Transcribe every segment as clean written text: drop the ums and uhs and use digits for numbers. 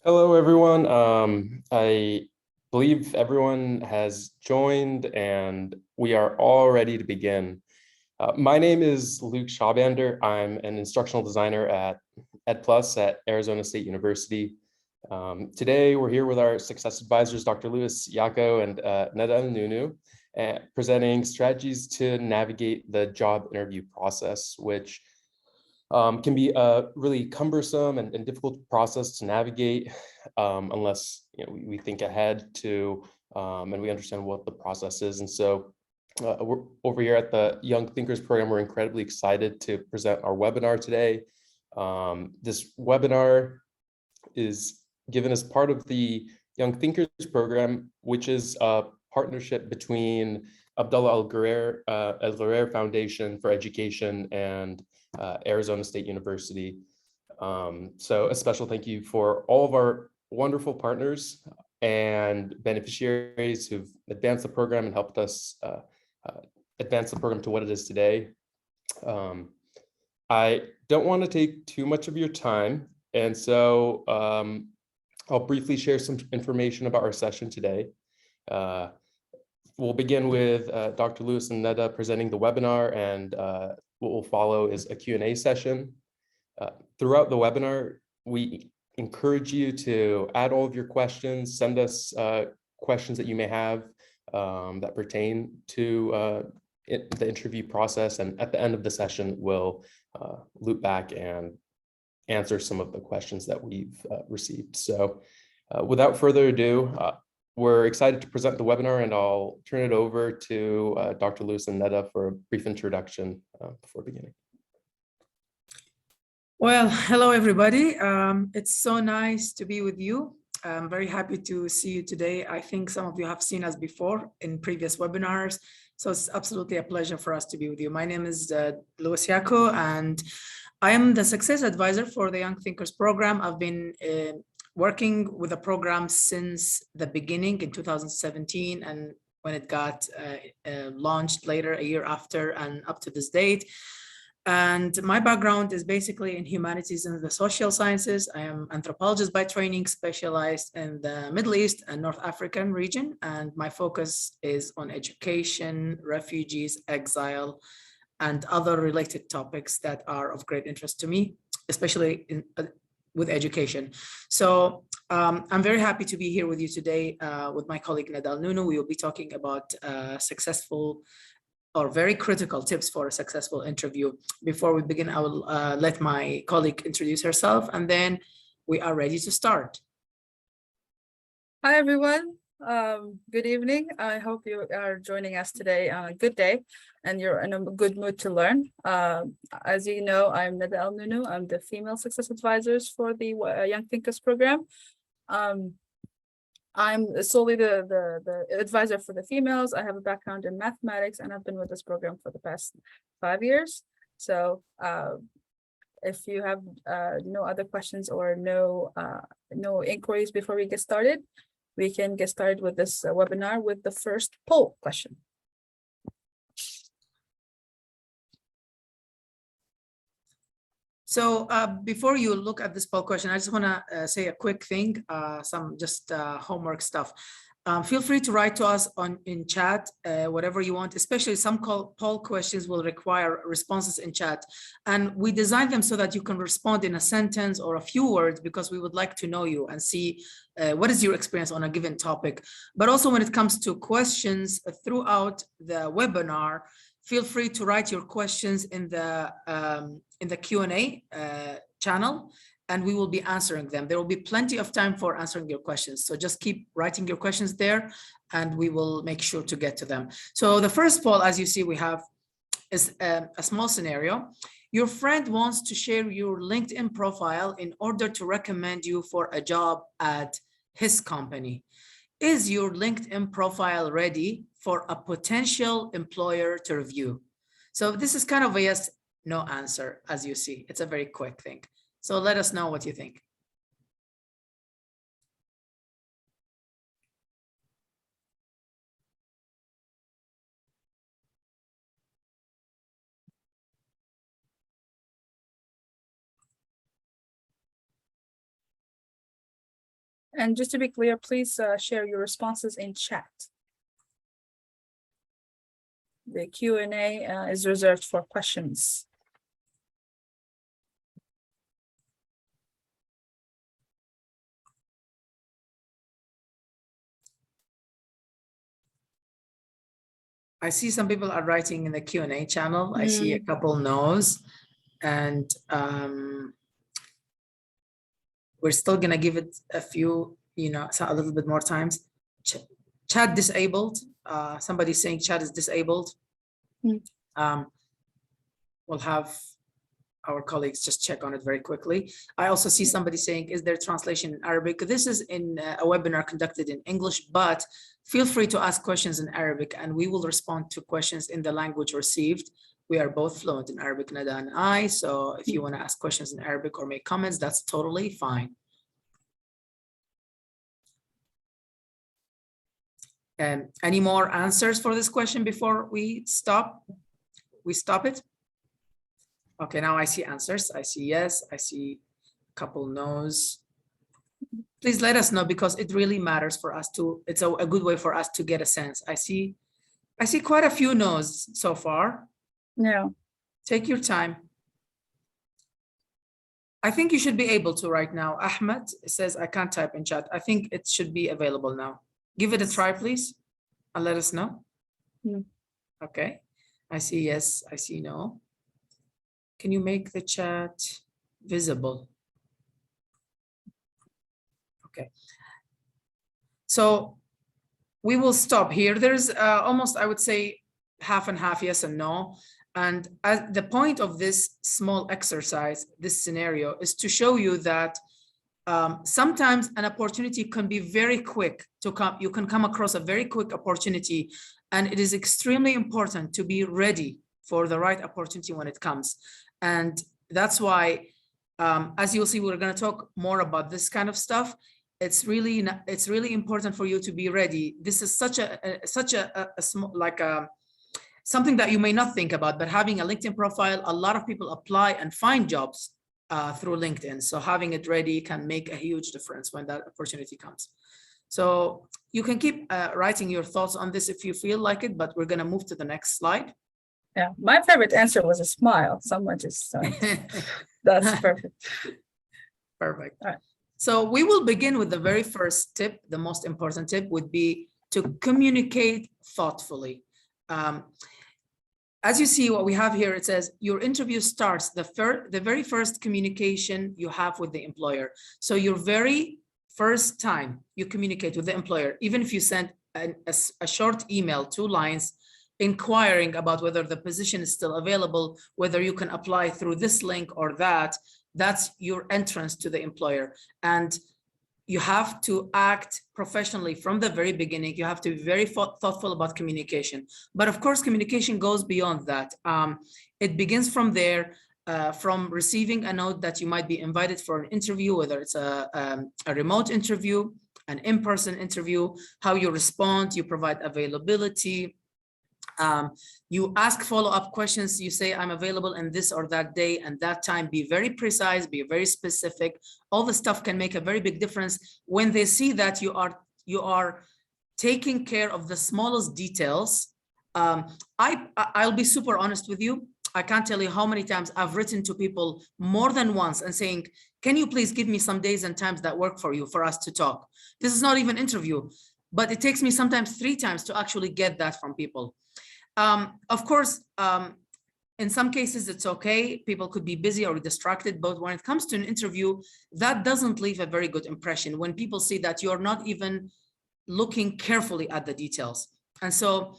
Hello, everyone. I believe everyone has joined and we are all ready to begin. My name is Luke Schaubander. I'm an instructional designer at EdPlus at Arizona State University. Today, we're here with our success advisors, Dr. Louis Yako and Neda Nunu, presenting strategies to navigate the job interview process, which can be a really cumbersome and difficult process to navigate unless we think ahead to and we understand what the process is. And so we're over here at the Young Thinkers program. We're incredibly excited to present our webinar today. This webinar is given as part of the Young Thinkers program, which is a partnership between Abdullah Al-Ghurair Foundation for Education and Arizona State University. So a special thank you for all of our wonderful partners and beneficiaries who've advanced the program and helped us advance the program to what it is today. I don't want to take too much of your time, and so I'll briefly share some information about our session today. We'll begin with Dr. Louis and Neda presenting the webinar, and what will follow is a Q&A session. Throughout the webinar, we encourage you to add all of your questions, send us questions that you may have that pertain to the interview process, and at the end of the session, we'll loop back and answer some of the questions that we've received. So without further ado, we're excited to present the webinar, and I'll turn it over to Dr. Louis and Neda for a brief introduction before beginning. Well, hello, everybody. It's so nice to be with you. I'm very happy to see you today. I think some of you have seen us before in previous webinars, so it's absolutely a pleasure for us to be with you. My name is Louis Yako, and I am the success advisor for the Young Thinkers program. I've been working with the program since the beginning in 2017, and when it got launched later, a year after, and up to this date. And my background is basically in humanities and the social sciences. I am anthropologist by training, specialized in the Middle East and North African region. And my focus is on education, refugees, exile, and other related topics that are of great interest to me, especially with education. So I'm very happy to be here with you today with my colleague Neda Nunu. We will be talking about successful or very critical tips for a successful interview. Before we begin, I will let my colleague introduce herself, and then we are ready to start. Hi, everyone. Good evening. I hope you are joining us today on a good day and you're in a good mood to learn. As you know, I'm Neda Al Nunu. I'm the female success advisors for the Young Thinkers program. I'm solely the advisor for the females. I have a background in mathematics, and I've been with this program for the past 5 years. So if you have no other questions or no inquiries before we get started, we can get started with this webinar with the first poll question. So before you look at this poll question, I just want to say a quick thing, some just homework stuff. Feel free to write to us in chat, whatever you want, especially some poll questions will require responses in chat. And we designed them so that you can respond in a sentence or a few words, because we would like to know you and see what is your experience on a given topic. But also when it comes to questions throughout the webinar, feel free to write your questions in the Q&A channel, and we will be answering them. There will be plenty of time for answering your questions. So just keep writing your questions there, and we will make sure to get to them. So the first poll, as you see, we have is a small scenario. Your friend wants to share your LinkedIn profile in order to recommend you for a job at his company. Is your LinkedIn profile ready for a potential employer to review? So this is kind of a yes, no answer, as you see. It's a very quick thing. So let us know what you think. And just to be clear, please share your responses in chat. The Q&A is reserved for questions. I see some people are writing in the Q&A channel. I see a couple no's, and we're still gonna give it a few, a little bit more times. Chat disabled. Somebody's saying chat is disabled. We'll have our colleagues just check on it very quickly. I also see somebody saying, is there translation in Arabic? This is in a webinar conducted in English, but feel free to ask questions in Arabic and we will respond to questions in the language received. We are both fluent in Arabic, Nada and I, so if you want to ask questions in Arabic or make comments, that's totally fine. Any more answers for this question before we stop? We stop it? Okay, now I see answers. I see yes, I see a couple no's. Please let us know because it really matters for us to, it's a good way for us to get a sense. I see quite a few no's so far. Yeah. Take your time. I think you should be able to right now. Ahmed says, I can't type in chat. I think it should be available now. Give it a try, please, and let us know. Okay, I see yes, I see no. Can you make the chat visible? Okay. So we will stop here. There's almost, I would say, half and half, yes and no. And the point of this small exercise, this scenario, is to show you that sometimes an opportunity can be very quick to come. You can come across a very quick opportunity, and it is extremely important to be ready for the right opportunity when it comes. And that's why, as you'll see, we're going to talk more about this kind of stuff. It's really important for you to be ready. This is such a small, like something that you may not think about, but having a LinkedIn profile, a lot of people apply and find jobs through LinkedIn. So having it ready can make a huge difference when that opportunity comes. So you can keep writing your thoughts on this if you feel like it, but we're going to move to the next slide. Yeah, my favorite answer was a smile. Someone just that's perfect. Perfect. All right. So we will begin with the very first tip. The most important tip would be to communicate thoughtfully. As you see, what we have here, it says your interview starts the very first communication you have with the employer. So your very first time you communicate with the employer, even if you send a short email, 2 lines, inquiring about whether the position is still available, whether you can apply through this link or that, that's your entrance to the employer. And you have to act professionally from the very beginning. You have to be very thoughtful about communication. But of course, communication goes beyond that. It begins from there, from receiving a note that you might be invited for an interview, whether it's a remote interview, an in-person interview, how you respond, you provide availability. You ask follow-up questions. You say, I'm available in this or that day and that time. Be very precise, be very specific. All the stuff can make a very big difference when they see that you are taking care of the smallest details. I'll be super honest with you. I can't tell you how many times I've written to people more than once and saying, can you please give me some days and times that work for you for us to talk? This is not even an interview, but it takes me sometimes 3 times to actually get that from people. Of course, in some cases, it's okay. People could be busy or distracted, but when it comes to an interview, that doesn't leave a very good impression when people see that you're not even looking carefully at the details. And so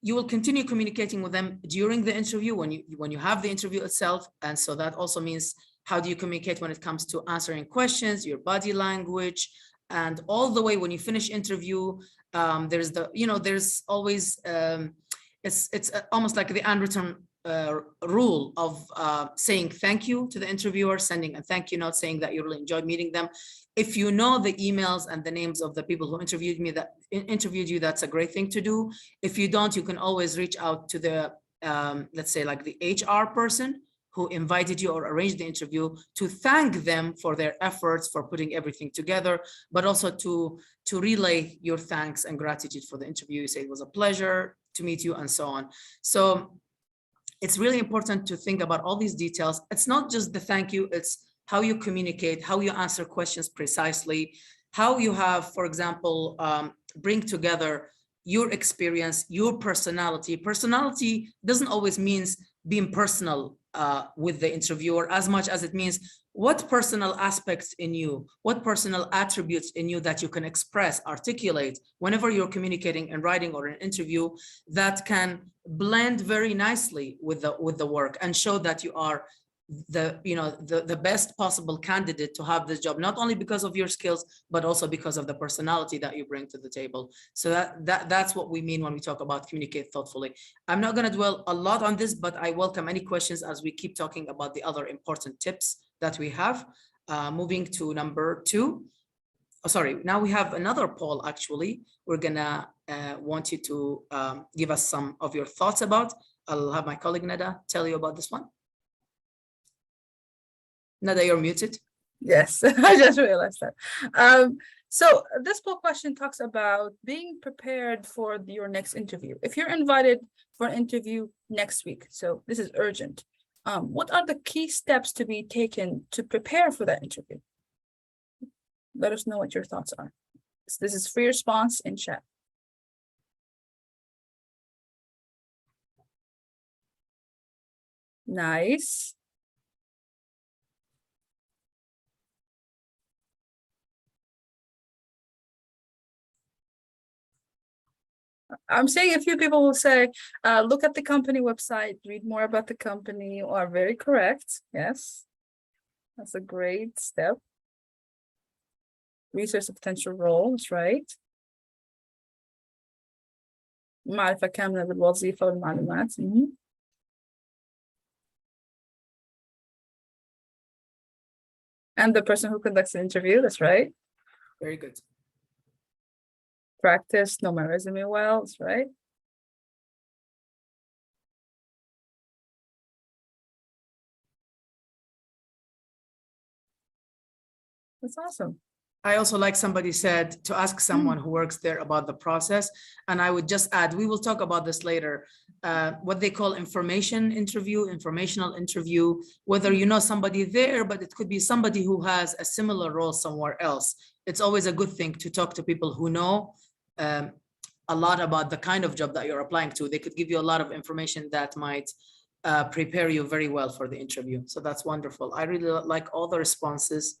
you will continue communicating with them during the interview when you have the interview itself. And so that also means, how do you communicate when it comes to answering questions, your body language, and all the way when you finish interview. There's there's always, it's almost like the unwritten rule of saying thank you to the interviewer, sending a thank you note saying that you really enjoyed meeting them. If you know the emails and the names of the people who interviewed you, that's a great thing to do. If you don't, you can always reach out to the, let's say like the HR person who invited you or arranged the interview, to thank them for their efforts for putting everything together, but also to relay your thanks and gratitude for the interview. You say it was a pleasure to meet you and so on. So it's really important to think about all these details. It's not just the thank you, it's how you communicate, how you answer questions precisely, how you have, for example, bring together your experience, your personality. Personality doesn't always mean being personal with the interviewer as much as it means what personal aspects in you, what personal attributes in you that you can express, articulate whenever you're communicating in writing or an interview that can blend very nicely with the work and show that you are the best possible candidate to have this job, not only because of your skills, but also because of the personality that you bring to the table. So that's what we mean when we talk about communicate thoughtfully. I'm not going to dwell a lot on this, but I welcome any questions as we keep talking about the other important tips that we have. Moving to number 2. Oh, sorry, now we have another poll. Actually, we're gonna want you to give us some of your thoughts about. I'll have my colleague Nada tell you about this one. Nada, you're muted. Yes, I just realized that. So this poll question talks about being prepared for your next interview. If you're invited for an interview next week, so this is urgent, what are the key steps to be taken to prepare for that interview? Let us know what your thoughts are. This is free response in chat. Nice. I'm saying a few people will say, look at the company website, read more about the company. You are very correct. Yes, that's a great step. Research the potential roles, right? معرفة كاملة بالوظيفة والمعلومات. And the person who conducts the interview, that's right. Very good. Practice, know my resume well, that's right. That's awesome. I also, like somebody said, to ask someone who works there about the process. And I would just add, we will talk about this later, what they call informational interview, whether you know somebody there, but it could be somebody who has a similar role somewhere else. It's always a good thing to talk to people who know a lot about the kind of job that you're applying to. They could give you a lot of information that might prepare you very well for the interview. So that's wonderful. I really like all the responses.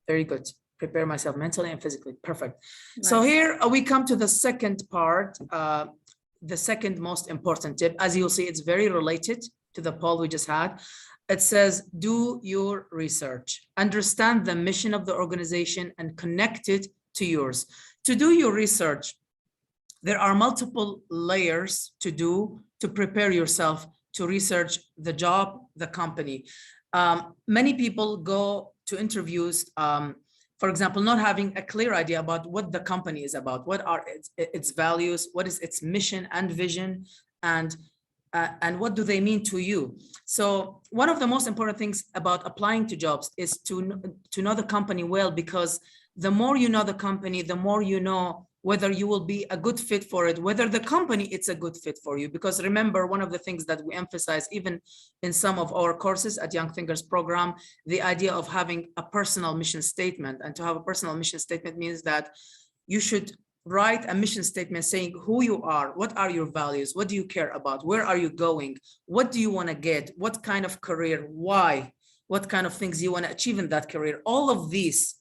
Very good. Prepare myself mentally and physically. Perfect. Nice. So here we come to the second part, the second most important tip. As you'll see, it's very related to the poll we just had. It says, do your research, understand the mission of the organization and connect it to yours. To do your research, there are multiple layers to do to prepare yourself to research the job, the company. Many people go to interviews, for example, not having a clear idea about what the company is about, what are its values, what is its mission and vision, and what do they mean to you. So one of the most important things about applying to jobs is to know the company well, because the more you know the company, the more you know whether you will be a good fit for it, whether the company it's a good fit for you. Because remember, one of the things that we emphasize even in some of our courses at Young Thinkers program, the idea of having a personal mission statement. And to have a personal mission statement means that you should write a mission statement saying who you are, what are your values, what do you care about, where are you going, what do you want to get, what kind of career, why, what kind of things you want to achieve in that career. All of these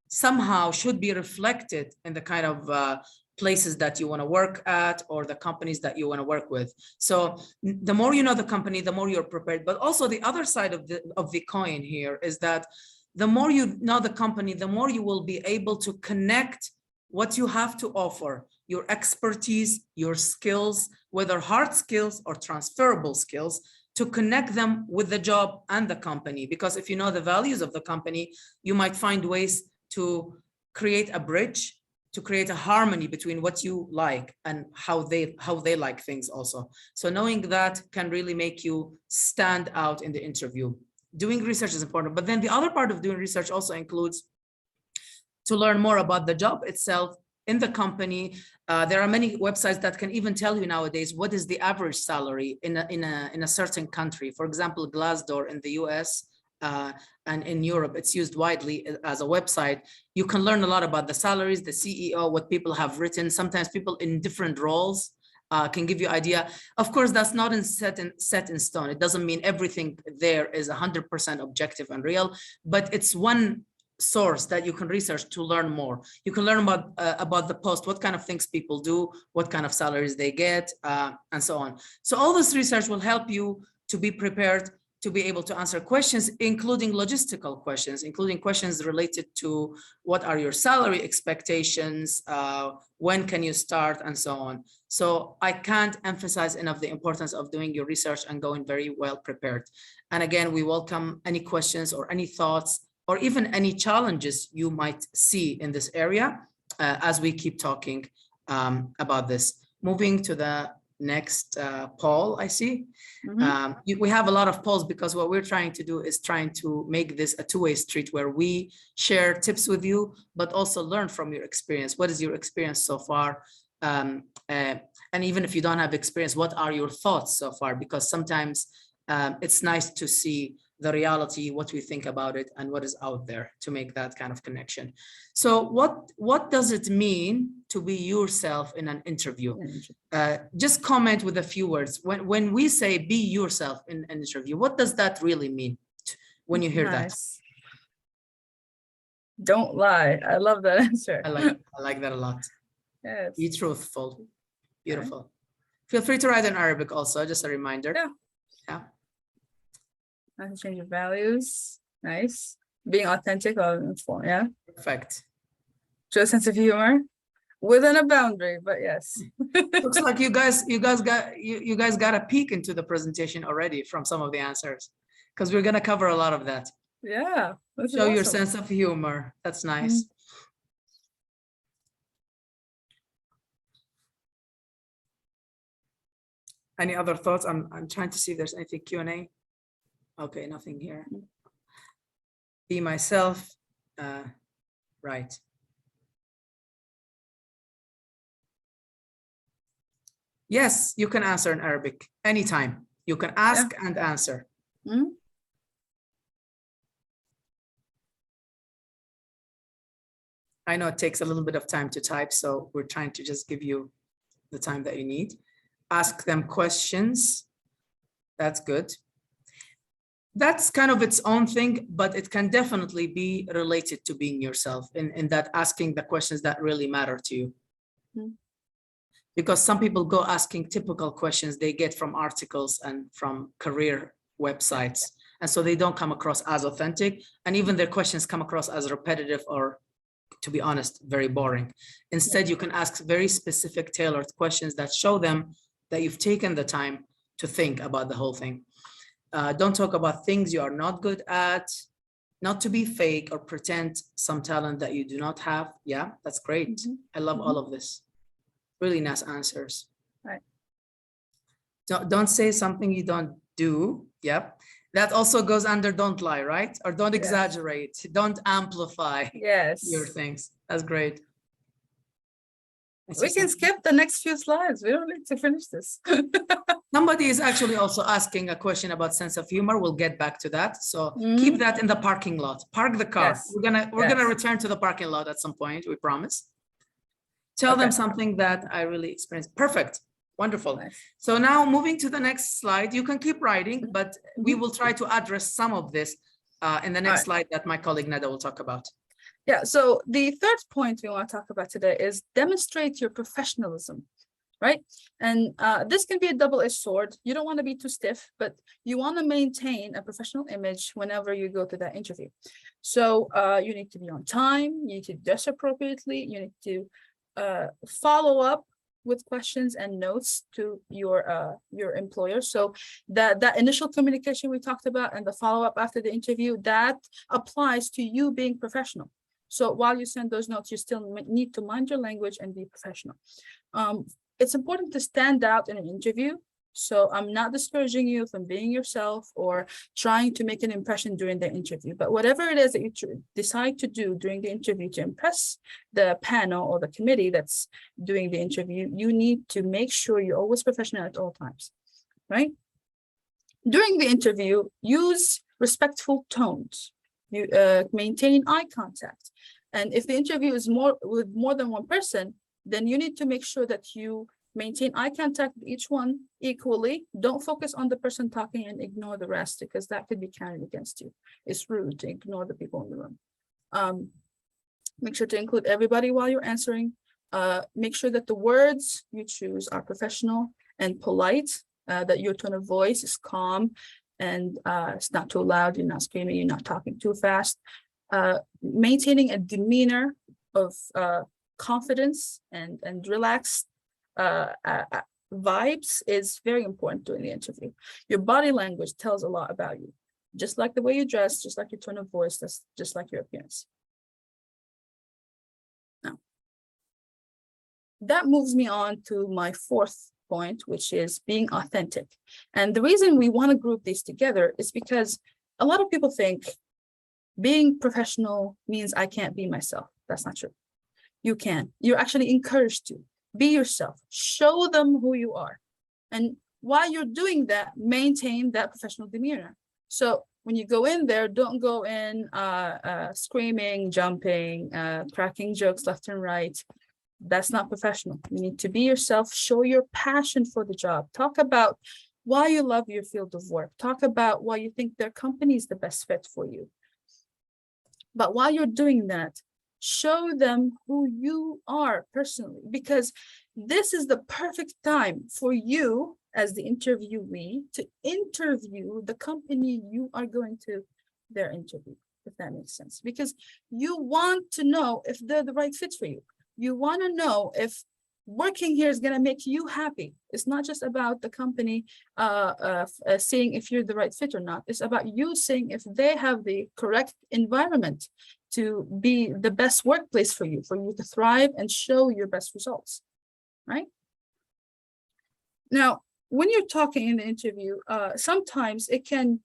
somehow should be reflected in the kind of places that you want to work at or the companies that you want to work with. So the more you know the company, the more you're prepared. But also the other side of the coin here is that the more you know the company, the more you will be able to connect what you have to offer, your expertise, your skills, whether hard skills or transferable skills, to connect them with the job and the company. Because if you know the values of the company, you might find ways to create a bridge to create a harmony between what you like and how they like things also. So knowing that can really make you stand out in the interview. Doing research is important, but then the other part of doing research also includes to learn more about the job itself in the company. There are many websites that can even tell you nowadays what is the average salary in a certain country. For example, Glassdoor in the US and in Europe, it's used widely as a website. You can learn a lot about the salaries, the CEO, what people have written. Sometimes people in different roles can give you idea. Of course, that's not set in stone. It doesn't mean everything there is 100% objective and real, but it's one source that you can research to learn more. You can learn about the post, what kind of things people do, what kind of salaries they get, and so on. So all this research will help you to be prepared to be able to answer questions, including logistical questions, including questions related to what are your salary expectations, when can you start, and so on. So I can't emphasize enough the importance of doing your research and going very well prepared. And again, we welcome any questions or any thoughts or even any challenges you might see in this area as we keep talking about this. Moving to the next poll, I see. We have a lot of polls because what we're trying to do is trying to make this a two-way street where we share tips with you, but also learn from your experience. What is your experience so far? And even if you don't have experience, what are your thoughts so far? Because sometimes it's nice to see the reality, what we think about it, and what is out there to make that kind of connection. So what does it mean to be yourself in an interview? Just comment with a few words. When we say be yourself in an interview, what does that really mean when you hear that? Don't lie. I love that answer. I like that a lot. Yes. Be truthful. Beautiful. Okay. Feel free to write in Arabic also, just a reminder. Yeah. Not to change your values. Nice. Being authentic or informed. Yeah. Perfect. Show a sense of humor within a boundary, but yes. Looks like you guys got a peek into the presentation already from some of the answers, because we're gonna cover a lot of that. Yeah. Show your sense of humor. That's nice. Any other thoughts? I'm trying to see if there's anything Q&A. Okay, nothing here. Be myself. Right. Yes, you can answer in Arabic anytime. You can ask and answer. I know it takes a little bit of time to type, so we're trying to just give you the time that you need. Ask them questions. That's good. That's kind of its own thing, but it can definitely be related to being yourself in that asking the questions that really matter to you. Because some people go asking typical questions they get from articles and from career websites. And so they don't come across as authentic. And even their questions come across as repetitive or, to be honest, very boring. Instead, you can ask very specific, tailored questions that show them that you've taken the time to think about the whole thing. Don't talk about things you are not good at, not to be fake or pretend some talent that you do not have. Yeah, that's great. I love all of this. Really nice answers. Right. Don't say something you don't do. Yep. That also goes under don't lie, right? Or don't exaggerate. Don't amplify your things. That's great. We can skip the next few slides. We don't need to finish this. Somebody is actually also asking a question about sense of humor. We'll get back to that. So keep that in the parking lot. Park the car. We're gonna return to the parking lot at some point, we promise. Tell them something that I really experienced. Perfect. Wonderful. Nice. So now moving to the next slide, you can keep writing, but we will try to address some of this in the next slide that my colleague Nada will talk about. Yeah, so the third point we want to talk about today is demonstrate your professionalism, right? And this can be a double-edged sword. You don't want to be too stiff, but you want to maintain a professional image whenever you go to that interview. So you need to be on time, you need to dress appropriately, you need to follow up with questions and notes to your employer. So that initial communication we talked about and the follow-up after the interview, that applies to you being professional. So while you send those notes, you still need to mind your language and be professional. It's important to stand out in an interview. So I'm not discouraging you from being yourself or trying to make an impression during the interview, but whatever it is that you decide to do during the interview to impress the panel or the committee that's doing the interview, you need to make sure you're always professional at all times, right? During the interview, use respectful tones. You maintain eye contact. And if the interview is with more than one person, then you need to make sure that you maintain eye contact with each one equally. Don't focus on the person talking and ignore the rest, because that could be counted against you. It's rude to ignore the people in the room. Make sure to include everybody while you're answering. Make sure that the words you choose are professional and polite, that your tone of voice is calm and it's not too loud, you're not screaming, you're not talking too fast. Maintaining a demeanor of confidence and relaxed vibes is very important during the interview. Your body language tells a lot about you, just like the way you dress, just like your tone of voice, that's just like your appearance. Now, that moves me on to my fourth point, which is being authentic. And the reason we want to group these together is because a lot of people think being professional means I can't be myself. That's not true. You can. You're actually encouraged to be yourself. Show them who you are. And while you're doing that, maintain that professional demeanor. So when you go in there, don't go in screaming, jumping, cracking jokes left and right. That's not professional. You need to be yourself. Show your passion for the job. Talk about why you love your field of work. Talk about why you think their company is the best fit for you. But while you're doing that, show them who you are personally, because this is the perfect time for you as the interviewee to interview the company you are going to their interview, if that makes sense, because you want to know if they're the right fit for you. You want to know if working here is going to make you happy. It's not just about the company seeing if you're the right fit or not. It's about you seeing if they have the correct environment to be the best workplace for you to thrive and show your best results, right? Now, when you're talking in the interview, sometimes it can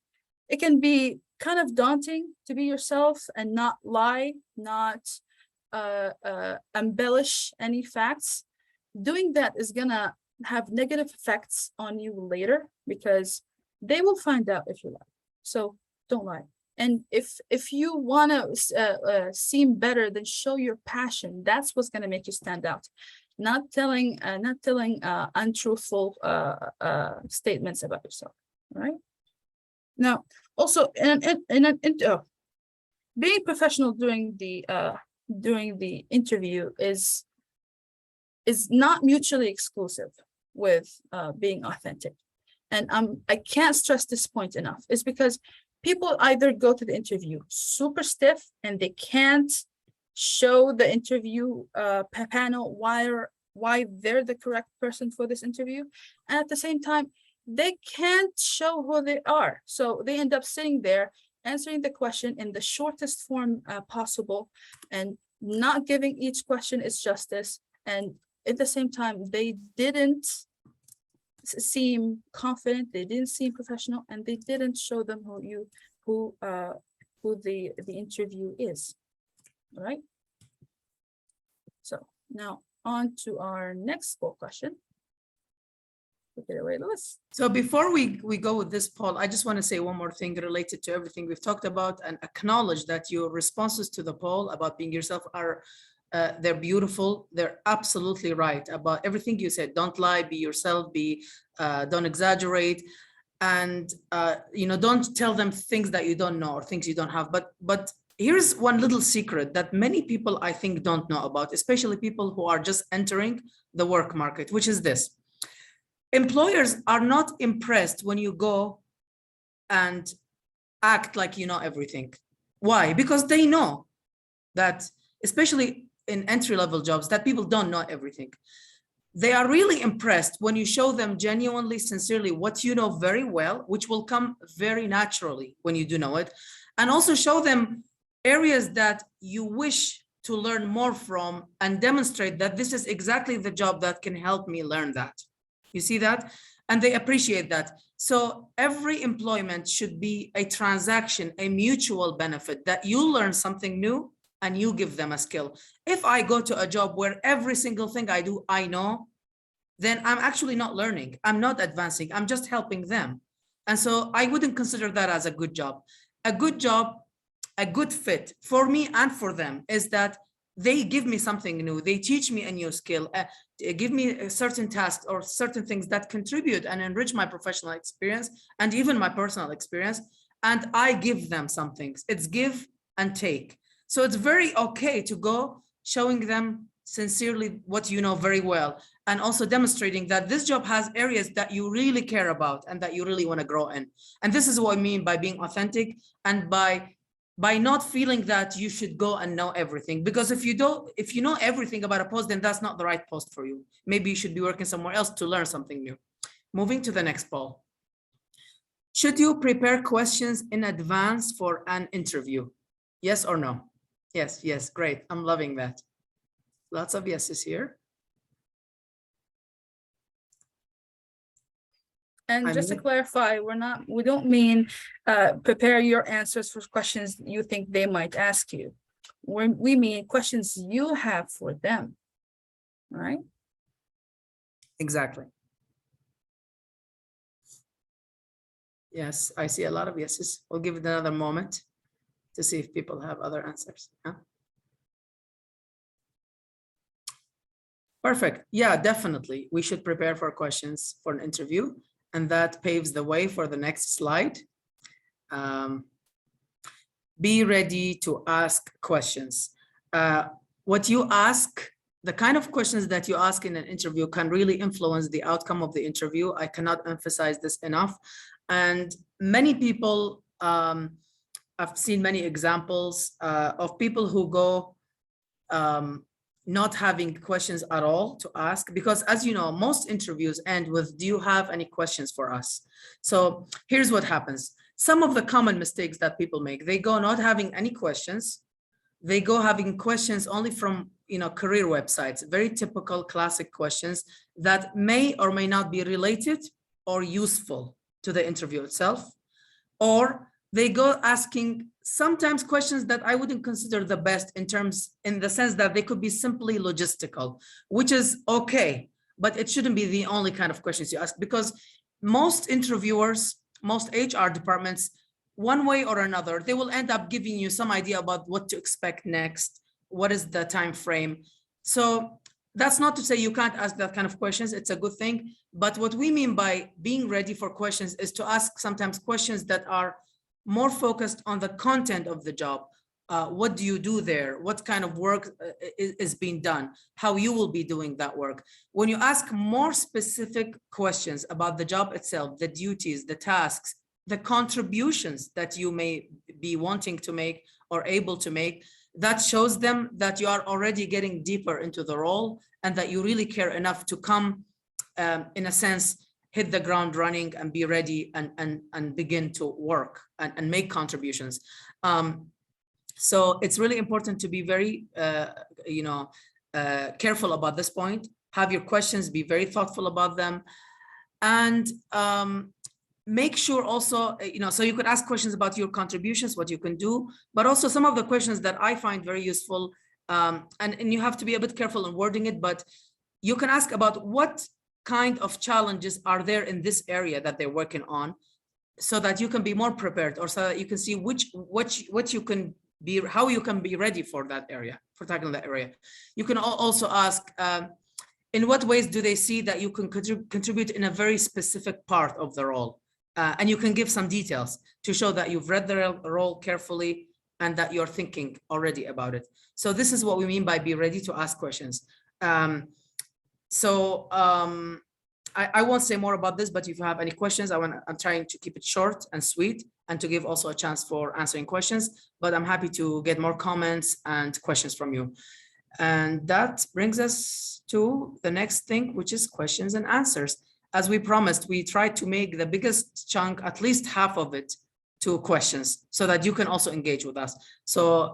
be kind of daunting to be yourself and not lie, not embellish any facts. Doing that is gonna have negative effects on you later, because they will find out if you lie. So don't lie. And if you want to seem better, then show your passion. That's what's going to make you stand out. Not telling untruthful statements about yourself. Right? Now, also, being professional during the interview is not mutually exclusive with being authentic. And I can't stress this point enough. It's because people either go to the interview super stiff and they can't show the interview panel why they're the correct person for this interview. And at the same time, they can't show who they are. So they end up sitting there answering the question in the shortest form possible and not giving each question its justice. And at the same time, they didn't seem confident, they didn't seem professional, and they didn't show them who the interview is. All right. So now on to our next poll question. Take it away, Louis. So before we go with this poll, I just want to say one more thing related to everything we've talked about, and acknowledge that your responses to the poll about being yourself are they're beautiful. They're absolutely right about everything you said. Don't lie, be yourself, don't exaggerate, and don't tell them things that you don't know or things you don't have. But here's one little secret that many people, I think, don't know about, especially people who are just entering the work market, which is this. Employers are not impressed when you go and act like you know everything. Why? Because they know that, especially in entry-level jobs, that people don't know everything. They are really impressed when you show them genuinely, sincerely what you know very well, which will come very naturally when you do know it, and also show them areas that you wish to learn more from, and demonstrate that this is exactly the job that can help me learn that. You see that? And they appreciate that. So every employment should be a transaction, a mutual benefit, that you learn something new and you give them a skill. If I go to a job where every single thing I do, I know, then I'm actually not learning. I'm not advancing. I'm just helping them. And so I wouldn't consider that as a good job. A good job, a good fit for me and for them, is that they give me something new. They teach me a new skill, give me a certain task or certain things that contribute and enrich my professional experience and even my personal experience. And I give them some things. It's give and take. So it's very okay to go showing them sincerely what you know very well, and also demonstrating that this job has areas that you really care about and that you really want to grow in. And this is what I mean by being authentic, and by not feeling that you should go and know everything. Because if you know everything about a post, then that's not the right post for you. Maybe you should be working somewhere else to learn something new. Moving to the next poll. Should you prepare questions in advance for an interview? Yes or no? Yes, yes, great. I'm loving that. Lots of yeses here. And just to clarify, we don't mean prepare your answers for questions you think they might ask you. We mean questions you have for them, right? Exactly. Yes, I see a lot of yeses. We'll give it another moment to see if people have other answers. Yeah. Perfect. Yeah, definitely. We should prepare for questions for an interview. And that paves the way for the next slide. Be ready to ask questions. What you ask, the kind of questions that you ask in an interview can really influence the outcome of the interview. I cannot emphasize this enough. And many people, I've seen many examples of people who go not having questions at all to ask, because as you know, most interviews end with, do you have any questions for us? So here's what happens. Some of the common mistakes that people make, they go not having any questions. They go having questions only from, career websites, very typical classic questions that may or may not be related or useful to the interview itself. Or they go asking sometimes questions that I wouldn't consider the best in the sense that they could be simply logistical, which is okay, but it shouldn't be the only kind of questions you ask, because most interviewers, most HR departments, one way or another, they will end up giving you some idea about what to expect next, what is the time frame. So that's not to say you can't ask that kind of questions. It's a good thing. But what we mean by being ready for questions is to ask sometimes questions that are more focused on the content of the job. What do you do there? What kind of work is being done? How you will be doing that work? When you ask more specific questions about the job itself, the duties, the tasks, the contributions that you may be wanting to make or able to make, that shows them that you are already getting deeper into the role and that you really care enough to come, in a sense, hit the ground running and be ready and begin to work and make contributions. So it's really important to be very, careful about this point. Have your questions, be very thoughtful about them, and make sure also, so you could ask questions about your contributions, what you can do, but also some of the questions that I find very useful, and you have to be a bit careful in wording it, but you can ask about what kind of challenges are there in this area that they're working on, so that you can be more prepared, or so that you can see what you can be, how you can be ready for that area, for tackling that area. You can also ask, in what ways do they see that you can contribute in a very specific part of the role? And you can give some details to show that you've read the role carefully and that you're thinking already about it. So this is what we mean by be ready to ask questions. I won't say more about this, but if you have any questions, I'm trying to keep it short and sweet and to give also a chance for answering questions, but I'm happy to get more comments and questions from you. And that brings us to the next thing, which is questions and answers. As we promised, we tried to make the biggest chunk, at least half of it, to questions so that you can also engage with us. So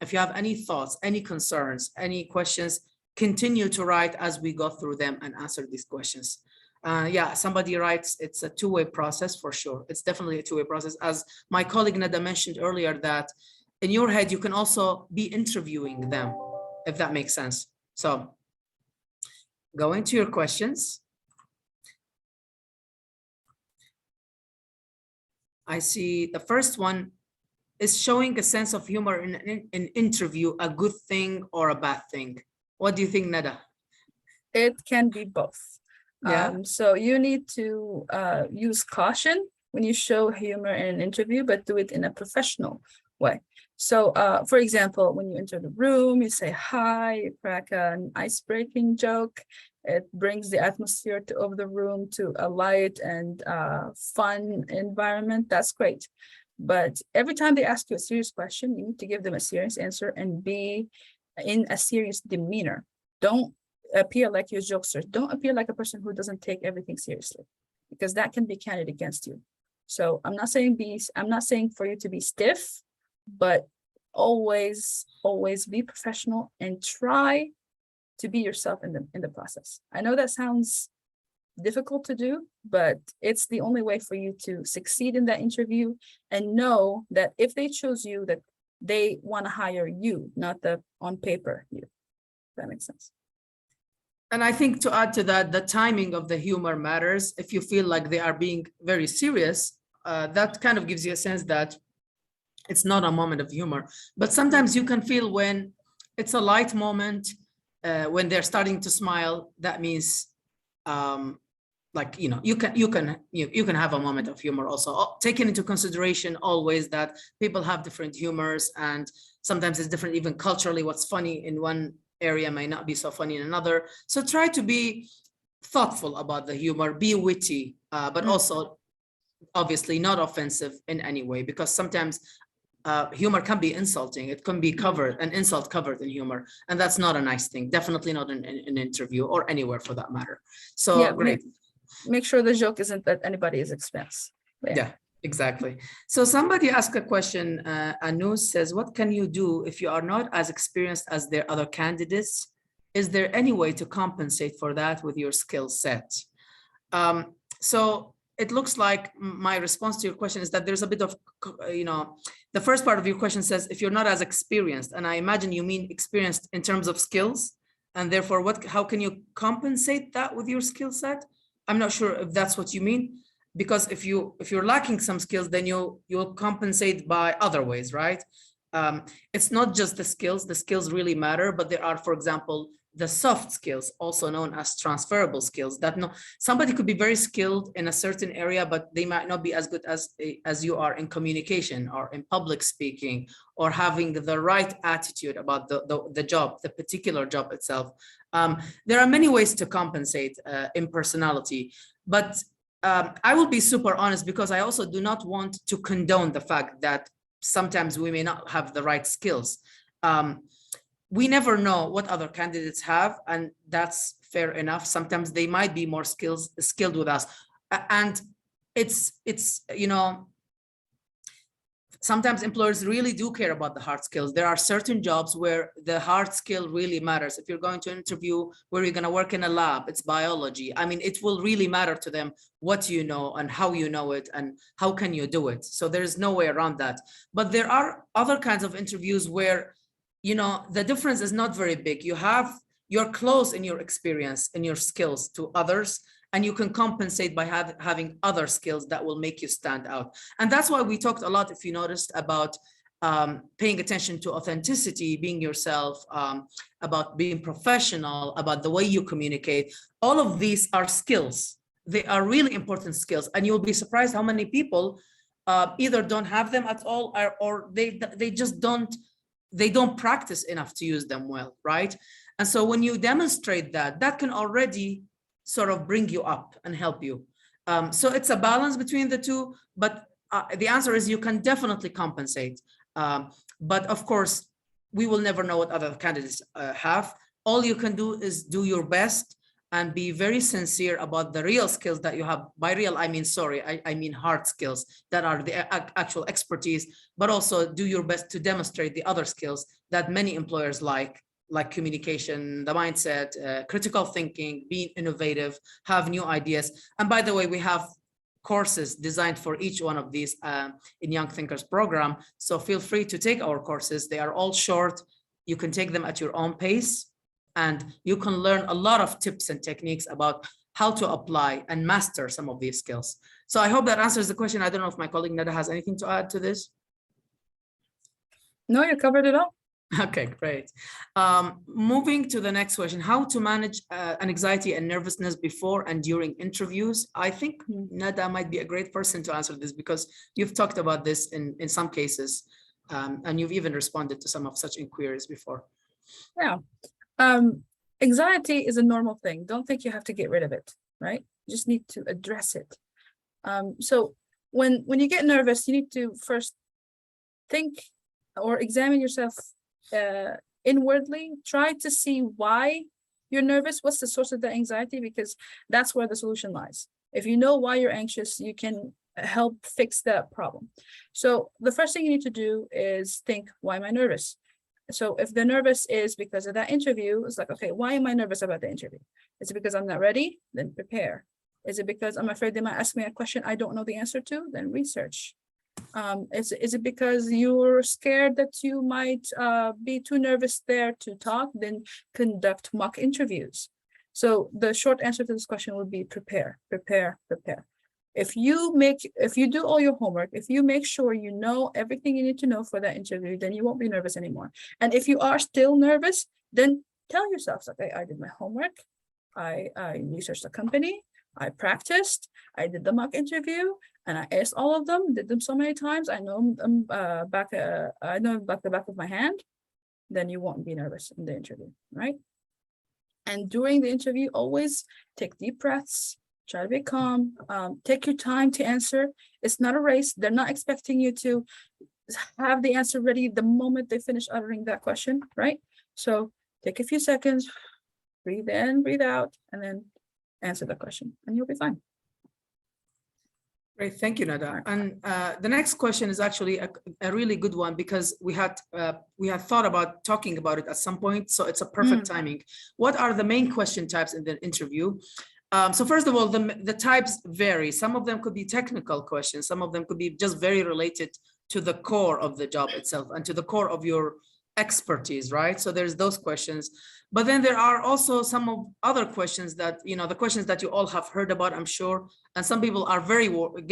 if you have any thoughts, any concerns, any questions, continue to write as we go through them and answer these questions. Yeah, somebody writes, it's a two-way process for sure. It's definitely a two-way process. As my colleague Nada mentioned earlier, that in your head, you can also be interviewing them, if that makes sense. So go into your questions. I see the first one is showing a sense of humor in an interview a good thing or a bad thing? What do you think, Nada? It can be both. Yeah. So you need to use caution when you show humor in an interview, but do it in a professional way. So for example, when you enter the room, you say hi, you crack an ice-breaking joke. It brings the atmosphere of the room to a light and fun environment. That's great. But every time they ask you a serious question, you need to give them a serious answer and be in a serious demeanor. Don't appear like you're a jokester. Don't appear like a person who doesn't take everything seriously, because that can be counted against you. So I'm not saying for you to be stiff, but always be professional and try to be yourself in the process. I know that sounds difficult to do, but it's the only way for you to succeed in that interview and know that if they choose you, that they want to hire you, not the on paper you. If that makes sense. And I think to add to that, the timing of the humor matters. If you feel like they are being very serious, that kind of gives you a sense that it's not a moment of humor. But sometimes you can feel when it's a light moment, when they're starting to smile, that means like, you know, you can have a moment of humor also, taking into consideration always that people have different humors, and sometimes it's different even culturally. What's funny in one area may not be so funny in another. So try to be thoughtful about the humor, be witty, but also obviously not offensive in any way, because sometimes humor can be insulting. It can be covered, an insult covered in humor, and that's not a nice thing. Definitely not in an interview or anywhere for that matter. So yeah, great. Make sure the joke isn't at anybody's expense. Yeah, exactly. So somebody asked a question. Anu says, what can you do if you are not as experienced as their other candidates? Is there any way to compensate for that with your skill set? So it looks like my response to your question is that there's a bit of, you know, the first part of your question says, if you're not as experienced, and I imagine you mean experienced in terms of skills, and therefore how can you compensate that with your skill set? I'm not sure if that's what you mean, because if you're lacking some skills, then you'll compensate by other ways, right? It's not just the skills really matter, but there are, for example, the soft skills, also known as transferable skills, that somebody could be very skilled in a certain area, but they might not be as good as you are in communication or in public speaking, or having the right attitude about the job, the particular job itself. There are many ways to compensate in personality, but I will be super honest, because I also do not want to condone the fact that sometimes we may not have the right skills. We never know what other candidates have, and that's fair enough. Sometimes they might be more skilled with us, and it's you know, sometimes employers really do care about the hard skills. There are certain jobs where the hard skill really matters. If you're going to an interview where you're going to work in a lab, it's biology. I mean, it will really matter to them what you know and how you know it and how can you do it. So there's no way around that. But there are other kinds of interviews where, you know, the difference is not very big. You're close in your experience and your skills to others, and you can compensate by having other skills that will make you stand out. And that's why we talked a lot, if you noticed, about paying attention to authenticity, being yourself, about being professional, about the way you communicate. All of these are skills. They are really important skills, and you'll be surprised how many people either don't have them at all, or they just don't practice enough to use them well, right? And so when you demonstrate that can already sort of bring you up and help you. So it's a balance between the two, but the answer is you can definitely compensate. But of course, we will never know what other candidates have. All you can do is do your best and be very sincere about the real skills that you have. By real, I mean, sorry, I mean hard skills that are the actual expertise, but also do your best to demonstrate the other skills that many employers like communication, the mindset, critical thinking, being innovative, have new ideas. And by the way, we have courses designed for each one of these in Young Thinkers program. So feel free to take our courses. They are all short. You can take them at your own pace, and you can learn a lot of tips and techniques about how to apply and master some of these skills. So I hope that answers the question. I don't know if my colleague Nada has anything to add to this. No, you covered it all. Okay, great. Moving to the next question, how to manage anxiety and nervousness before and during interviews. I think Nada might be a great person to answer this because you've talked about this in some cases, and you've even responded to some of such inquiries before. Yeah. Anxiety is a normal thing. Don't think you have to get rid of it, right? You just need to address it. So when you get nervous, you need to first think or examine yourself inwardly. Try to see why you're nervous. What's the source of the anxiety? Because that's where the solution lies. If you know why you're anxious, you can help fix that problem. So the first thing you need to do is think, why am I nervous? So if the nervous is because of that interview, it's like, okay, why am I nervous about the interview? Is it because I'm not ready? Then prepare. Is it because I'm afraid they might ask me a question I don't know the answer to? Then research. Is it because you're scared that you might be too nervous there to talk? Then conduct mock interviews. So the short answer to this question would be prepare, prepare, prepare. If you do all your homework, if you make sure you know everything you need to know for that interview, then you won't be nervous anymore. And if you are still nervous, then tell yourself, okay, I did my homework, I researched the company, I practiced, I did the mock interview, and I asked all of them, did them so many times, I know them I know back the back of my hand. Then you won't be nervous in the interview, right? And during the interview, always take deep breaths. Try to be calm. Take your time to answer. It's not a race. They're not expecting you to have the answer ready the moment they finish uttering that question, right? So take a few seconds, breathe in, breathe out, and then answer the question, and you'll be fine. Great, thank you, Nada. And the next question is actually a really good one because we had thought about talking about it at some point, so it's a perfect timing. What are the main question types in the interview? So first of all, the types vary. Some of them could be technical questions. Some of them could be just very related to the core of the job itself and to the core of your expertise, right? So there's those questions. But then there are also some of other questions that, the questions that you all have heard about, I'm sure. And some people are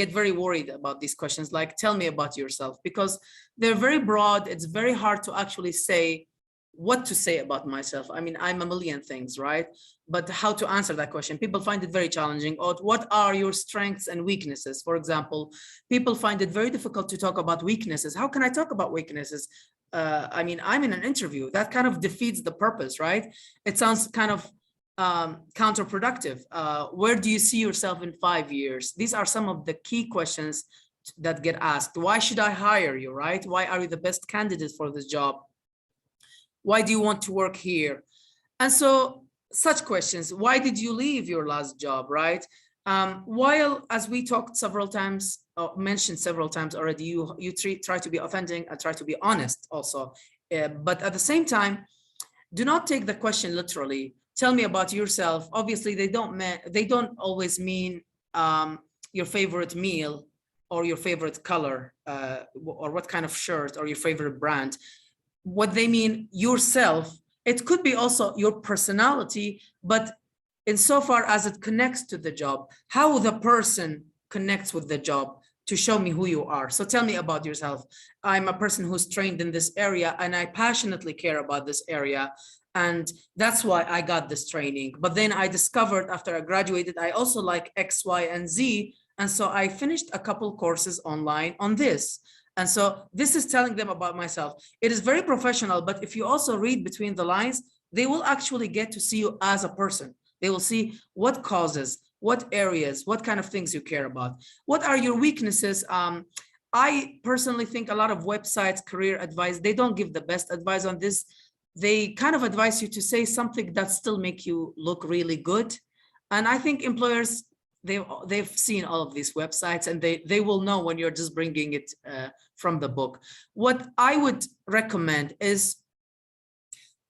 get very worried about these questions, like, tell me about yourself, because they're very broad. It's very hard to actually say what to say about myself. I mean, I'm a million things, right? But how to answer that question? People find it very challenging. Or what are your strengths and weaknesses? For example, people find it very difficult to talk about weaknesses. How can I talk about weaknesses? I mean, I'm in an interview. That kind of defeats the purpose, right? It sounds kind of counterproductive. Where do you see yourself in 5 years? These are some of the key questions that get asked. Why should I hire you, right? Why are you the best candidate for this job? Why do you want to work here? And so such questions. Why did you leave your last job, right? While, as we talked several times, mentioned several times already, you try to be authentic and try to be honest also. But at the same time, do not take the question literally. Tell me about yourself. Obviously, they don't always mean your favorite meal or your favorite color or what kind of shirt or your favorite brand. What they mean yourself. It could be also your personality, but insofar as it connects to the job, how the person connects with the job to show me who you are. So tell me about yourself. I'm a person who's trained in this area and I passionately care about this area. And that's why I got this training. But then I discovered after I graduated, I also like X, Y, and Z. And so I finished a couple courses online on this. And so this is telling them about myself. It is very professional, but if you also read between the lines, they will actually get to see you as a person. They will see what causes, what areas, what kind of things you care about. What are your weaknesses? I personally think a lot of websites, career advice, they don't give the best advice on this. They kind of advise you to say something that still make you look really good. And I think employers, they've seen all of these websites, and they will know when you're just bringing it from the book. What I would recommend is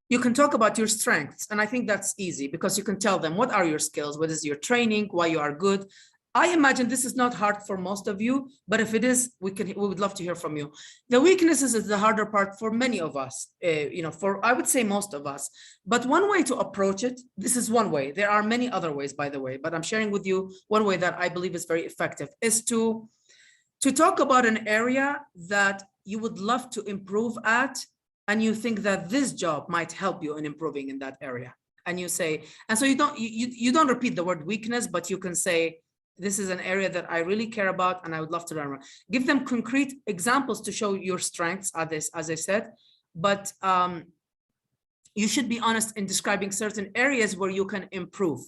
you can talk about your strengths. And I think that's easy because you can tell them what are your skills, what is your training, why you are good. I imagine this is not hard for most of you, but if it is, we would love to hear from you. The weaknesses is the harder part for many of us, for I would say most of us. But one way to approach it, this is one way. There are many other ways, by the way, but I'm sharing with you one way that I believe is very effective, is to talk about an area that you would love to improve at, and you think that this job might help you in improving in that area. And you say, and so you don't repeat the word weakness, but you can say, this is an area that I really care about and I would love to learn. Give them concrete examples to show your strengths, as I said, but you should be honest in describing certain areas where you can improve.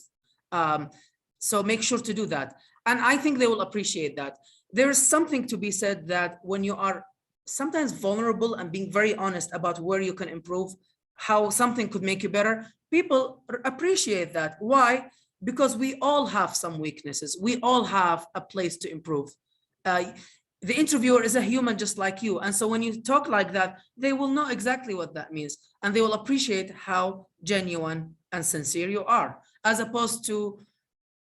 So make sure to do that. And I think they will appreciate that. There is something to be said that when you are sometimes vulnerable and being very honest about where you can improve, how something could make you better, people appreciate that. Why? Because we all have some weaknesses. We all have a place to improve. The interviewer is a human just like you. And so when you talk like that, they will know exactly what that means. And they will appreciate how genuine and sincere you are, as opposed to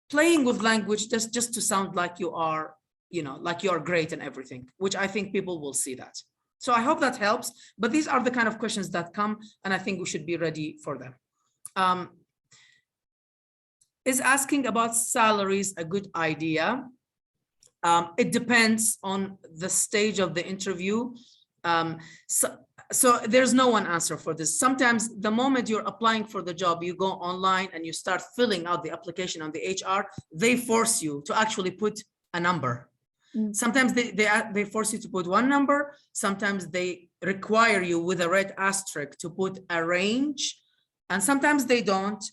playing with language just to sound like you are, like you are great and everything, which I think people will see that. So I hope that helps. But these are the kind of questions that come, and I think we should be ready for them. Is asking about salaries a good idea? It depends on the stage of the interview. So there's no one answer for this. Sometimes the moment you're applying for the job, you go online and you start filling out the application on the HR, they force you to actually put a number. Sometimes they force you to put one number. Sometimes they require you with a red asterisk to put a range. And sometimes they don't.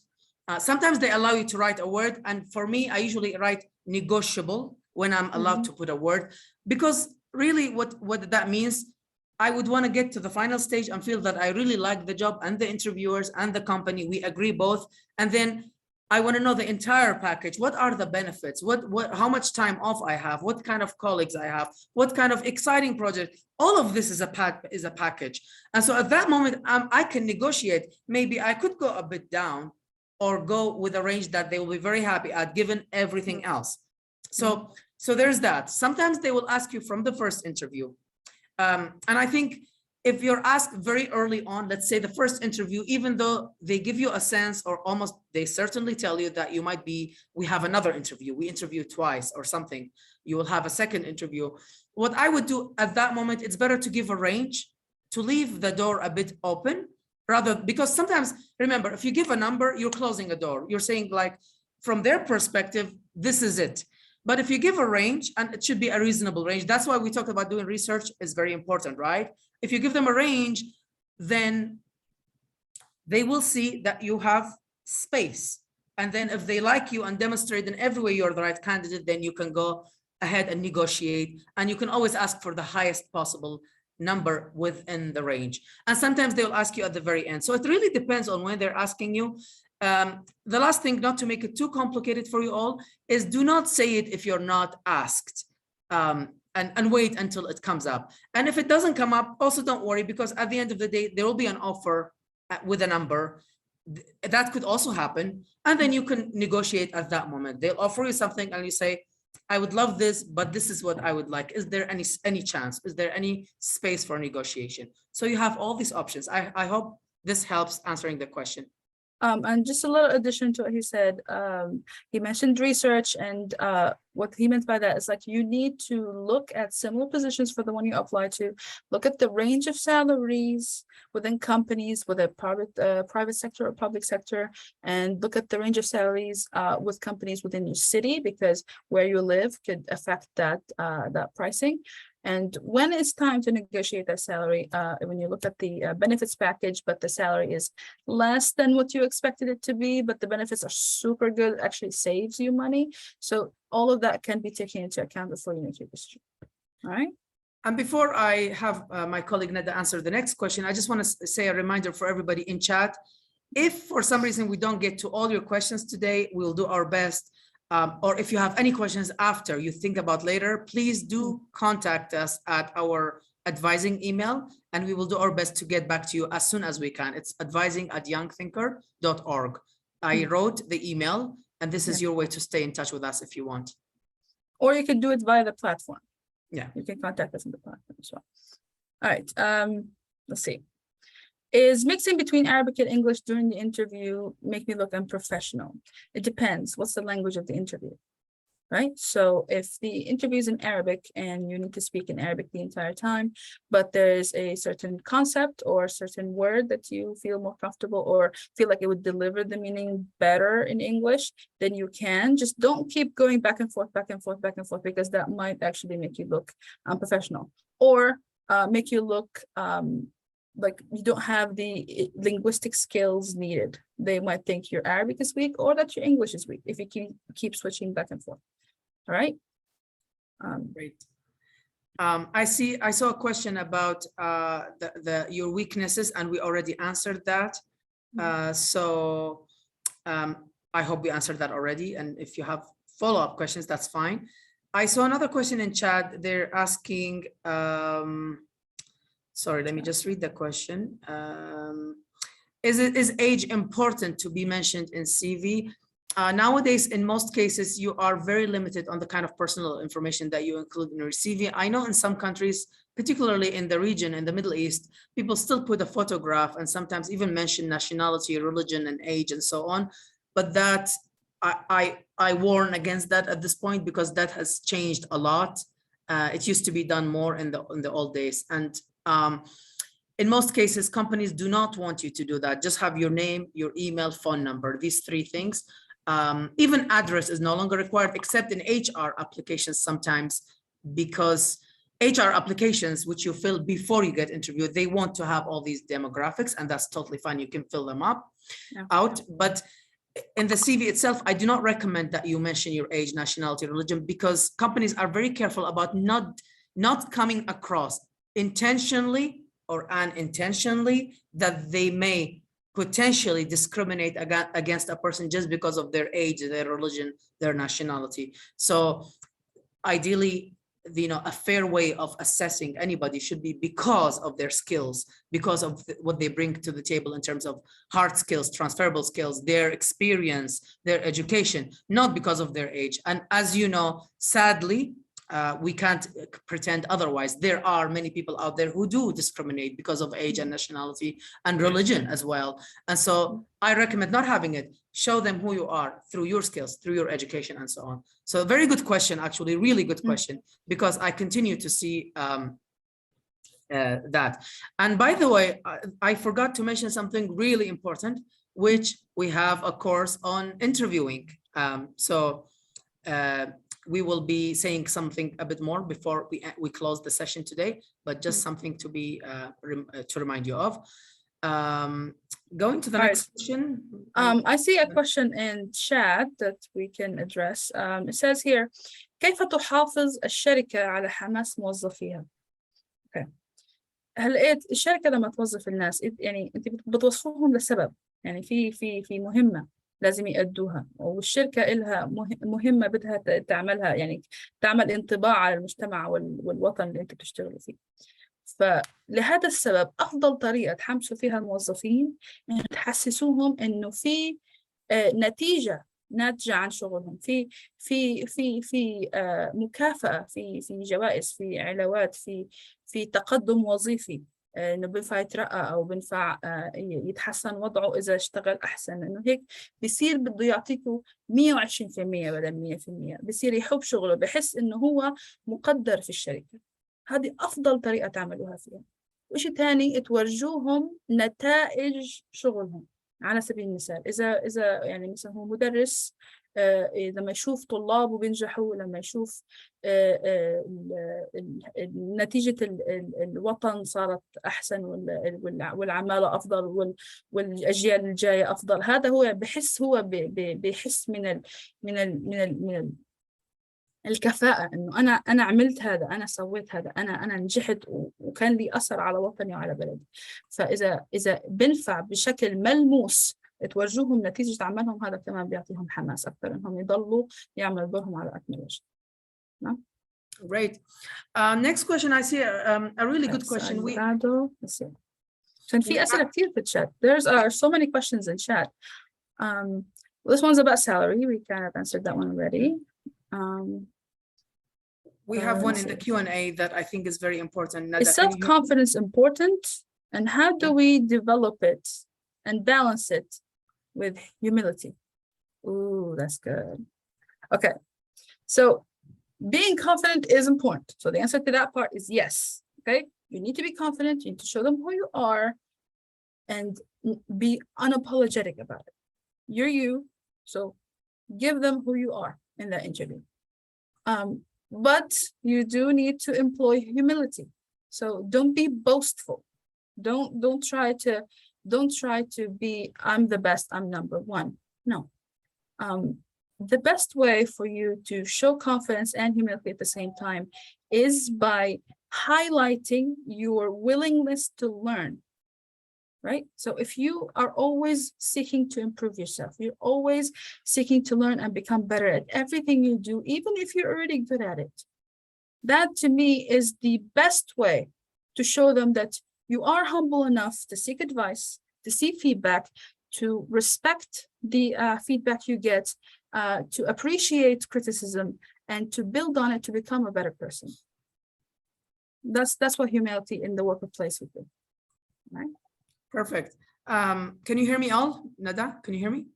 Sometimes they allow you to write a word. And for me, I usually write negotiable when I'm allowed to put a word, because really what that means, I would want to get to the final stage and feel that I really like the job and the interviewers and the company. We agree both. And then I want to know the entire package. What are the benefits? How much time off I have? What kind of colleagues I have? What kind of exciting project? All of this is a package. And so at that moment, I can negotiate. Maybe I could go a bit down or go with a range that they will be very happy at, given everything else. So there's that. Sometimes they will ask you from the first interview. And I think if you're asked very early on, let's say the first interview, even though they give you a sense, or almost they certainly tell you that we have another interview, we interview twice or something, you will have a second interview. What I would do at that moment, it's better to give a range, to leave the door a bit open, because sometimes, remember, if you give a number, you're closing a door. You're saying, like, from their perspective, this is it. But if you give a range, and it should be a reasonable range, that's why we talk about doing research is very important, right? If you give them a range, then they will see that you have space. And then if they like you and demonstrate in every way you're the right candidate, then you can go ahead and negotiate. And you can always ask for the highest possible number within the range. And sometimes they'll ask you at the very end. So it really depends on when they're asking you. The last thing, not to make it too complicated for you all, is do not say it if you're not asked, and wait until it comes up. And if it doesn't come up, also don't worry, because at the end of the day, there will be an offer with a number. That could also happen. And then you can negotiate at that moment. They'll offer you something and you say, I would love this, but this is what I would like. Is there any chance? Is there any space for negotiation? So you have all these options. I hope this helps answering the question. And just a little addition to what he said, he mentioned research, and what he meant by that is, like, you need to look at similar positions for the one you apply to, look at the range of salaries within companies, whether private sector or public sector, and look at the range of salaries with companies within your city, because where you live could affect that pricing. And when it's time to negotiate that salary, when you look at the benefits package, but the salary is less than what you expected it to be, but the benefits are super good, it actually saves you money. So all of that can be taken into account before you make your decision. All right. And before I have my colleague Neda answer the next question, I just want to say a reminder for everybody in chat. If for some reason we don't get to all your questions today, we'll do our best. Or if you have any questions after you think about later, please do contact us at our advising email, and we will do our best to get back to you as soon as we can. It's advising@youngthinker.org. I wrote the email, and this is your way to stay in touch with us if you want. Or you can do it via the platform. Yeah. You can contact us on the platform as well. All right. Let's see. Is mixing between Arabic and English during the interview make me look unprofessional? It depends. What's the language of the interview? Right? So if the interview is in Arabic and you need to speak in Arabic the entire time, but there's a certain concept or a certain word that you feel more comfortable or feel like it would deliver the meaning better in English, then you can. Just don't keep going back and forth, because that might actually make you look unprofessional or make you look like you don't have the linguistic skills needed. They might think your Arabic is weak or that your English is weak if you keep switching back and forth. All right. Great. I saw a question about your weaknesses, and we already answered that. So I hope we answered that already. And if you have follow-up questions, that's fine. I saw another question in chat. They're asking, sorry, let me just read the question. Is age important to be mentioned in CV? Nowadays, in most cases, you are very limited on the kind of personal information that you include in your CV. I know in some countries, particularly in the region, in the Middle East, people still put a photograph and sometimes even mention nationality, religion, and age, and so on. But that, I warn against that at this point, because that has changed a lot. It used to be done more in the old days. And in most cases, companies do not want you to do that. Just have your name, your email, phone number, these three things. Even address is no longer required, except in HR applications sometimes, because HR applications, which you fill before you get interviewed, they want to have all these demographics, and that's totally fine. You can fill them out. But in the CV itself, I do not recommend that you mention your age, nationality, religion, because companies are very careful about not coming across intentionally or unintentionally that they may potentially discriminate against a person just because of their age, their religion, their nationality. So ideally, a fair way of assessing anybody should be because of their skills, because of what they bring to the table in terms of hard skills, transferable skills, their experience, their education, not because of their age. And as you know, sadly, we can't pretend otherwise. There are many people out there who do discriminate because of age and nationality and religion as well. And so I recommend not having it. Show them who you are through your skills, through your education, and so on. So a very good question, actually, really good question, because I continue to see that. And by the way, I forgot to mention something really important, which we have a course on interviewing. We will be saying something a bit more before we close the session today, but just something to be to remind you of. Going to the next question. I see a question in chat that we can address. It says here, كيف تحافظ الشركة على حماس موظفيها؟ Okay. هل الشركة لما توظف الناس يعني انت بتوظفوهم لسبب، يعني في مهمة لازم يأدوها، والشركة إلها مهمة بدها تعملها، يعني تعمل انطباع على المجتمع والوطن اللي انت بتشتغلوا فيه. فلهذا السبب أفضل طريقة تحمسوا فيها الموظفين إن تحسسوهم إنه في نتيجة ناتجة عن شغلهم، في مكافأة، في جوائز، في علاوات، في تقدم وظيفي، إنه بينفع يترقى أو بينفع يتحسن وضعه إذا اشتغل أحسن. إنه هيك بيصير بده يعطيكوا 120% بدل 100%، بيصير يحب شغله، بحس إنه هو مقدر في الشركة. هذه أفضل طريقة تعملوها فيها. وإشي تاني، تورجوهم نتائج شغلهم. على سبيل المثال، إذا يعني مثلا هو مدرس، لما يشوف طلابه بينجحوا، لما يشوف نتيجة الوطن صارت أحسن والعمالة أفضل والأجيال الجاية أفضل، هذا هو بيحس من الكفاءة، إنه أنا عملت هذا، أنا سويت هذا، أنا نجحت وكان لي أثر على وطني وعلى بلدي. فإذا بنفع بشكل ملموس توجههم نتيجة عملهم، هذا كمان بيعطيهم حماس أكثر إنهم يضلوا يعملوا دورهم على أكمل وجه. نعم. Great. Next question. I see a really good question. عشان في أسئلة كتير في الشات. There's so many questions in chat. This one's about salary. We kind of answered that one already. We have one in the Q&A that I think is very important. Nada, is self-confidence important? And how do we develop it and balance it with humility? Ooh, that's good. Okay. So being confident is important. So the answer to that part is yes. Okay. You need to be confident. You need to show them who you are and be unapologetic about it. You're you. So give them who you are in that interview. But you do need to employ humility. So don't be boastful. Don't try to be, I'm the best, I'm number one. No. The best way for you to show confidence and humility at the same time is by highlighting your willingness to learn, right? So if you are always seeking to improve yourself, you're always seeking to learn and become better at everything you do, even if you're already good at it, that to me is the best way to show them that you are humble enough to seek advice, to seek feedback, to respect the feedback you get, to appreciate criticism, and to build on it to become a better person. That's what humility in the workplace would do, right? Perfect. Can you hear me all? Nada, can you hear me?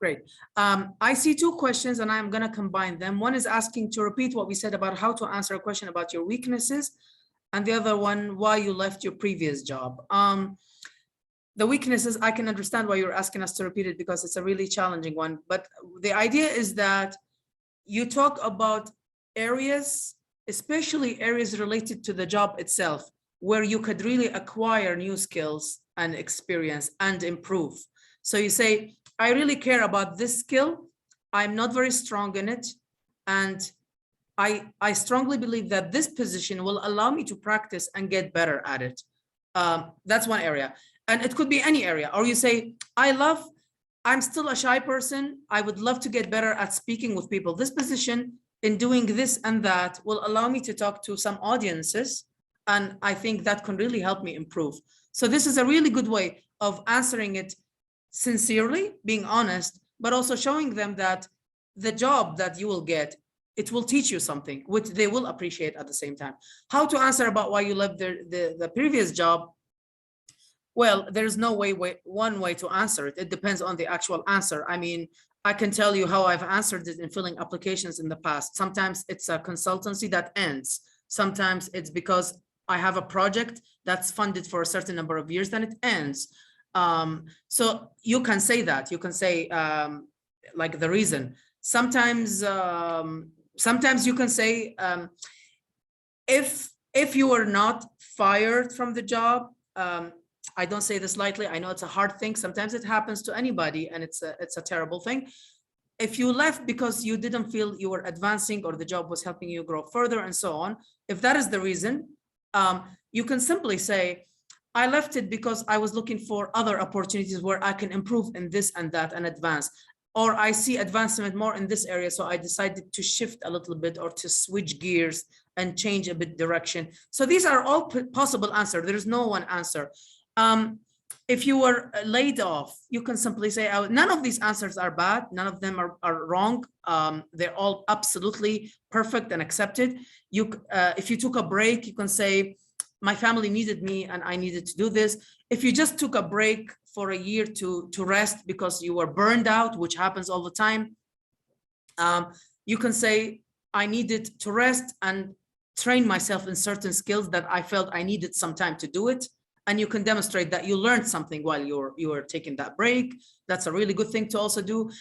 Great. I see two questions and I'm going to combine them. One is asking to repeat what we said about how to answer a question about your weaknesses, and the other one, why you left your previous job. The weaknesses, I can understand why you're asking us to repeat it because it's a really challenging one. But the idea is that you talk about areas, especially areas related to the job itself, where you could really acquire new skills and experience and improve. So you say, I really care about this skill. I'm not very strong in it. And I strongly believe that this position will allow me to practice and get better at it. That's one area. And it could be any area. Or you say, I'm still a shy person. I would love to get better at speaking with people. This position in doing this and that will allow me to talk to some audiences. And I think that can really help me improve. So this is a really good way of answering it sincerely, being honest, but also showing them that the job that you will get, it will teach you something, which they will appreciate at the same time. How to answer about why you left the previous job? Well, there's no one way to answer it. It depends on the actual answer. I mean, I can tell you how I've answered it in filling applications in the past. Sometimes it's a consultancy that ends. Sometimes it's because I have a project that's funded for a certain number of years, then it ends. So you can say that. You can say like the reason. Sometimes you can say if you were not fired from the job. I don't say this lightly. I know it's a hard thing. Sometimes it happens to anybody, and it's a terrible thing. If you left because you didn't feel you were advancing or the job was helping you grow further and so on, if that is the reason, you can simply say, I left it because I was looking for other opportunities where I can improve in this and that and advance. Or I see advancement more in this area, so I decided to shift a little bit or to switch gears and change a bit direction. So these are all possible answers. There is no one answer. If you were laid off, you can simply say, none of these answers are bad. None of them are wrong. They're all absolutely perfect and accepted. If you took a break, you can say, my family needed me and I needed to do this. If you just took a break for a year to rest because you were burned out, which happens all the time, you can say, I needed to rest and train myself in certain skills that I felt I needed some time to do it. And you can demonstrate that you learned something while you were taking that break. That's a really good thing to also do.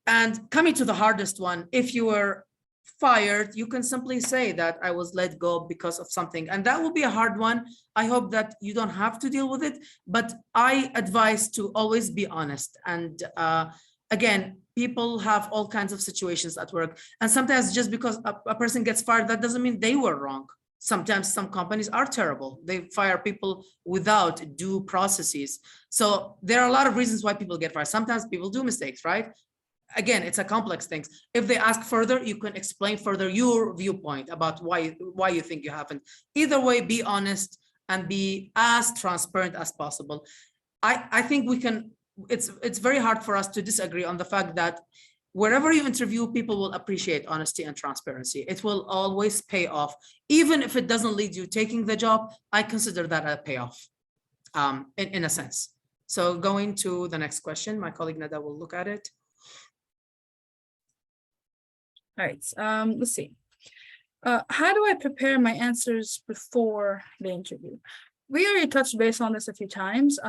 And coming to the hardest one, if you were fired, you can simply say that I was let go because of something. And that will be a hard one. I hope that you don't have to deal with it, but I advise to always be honest. And again, people have all kinds of situations at work. And sometimes just because a person gets fired, that doesn't mean they were wrong. Sometimes some companies are terrible. They fire people without due processes. So there are a lot of reasons why people get fired. Sometimes people do mistakes, right? Again, it's a complex thing. If they ask further, you can explain further your viewpoint about why you think you haven't. Either way, be honest and be as transparent as possible. I think we can, it's very hard for us to disagree on the fact that wherever you interview, people will appreciate honesty and transparency. It will always pay off. Even if it doesn't lead you taking the job, I consider that a payoff in a sense. So going to the next question, my colleague Nada will look at it. All right, let's see. How do I prepare my answers before the interview? We already touched base on this a few times.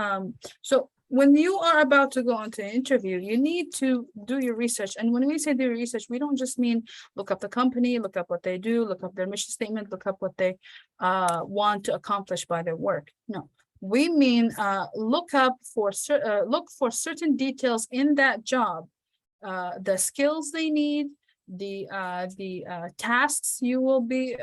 So when you are about to go into an interview, you need to do your research. And when we say do your research, we don't just mean look up the company, look up what they do, look up their mission statement, look up what they want to accomplish by their work. No, we mean look for certain details in that job, the skills they need, the tasks you will be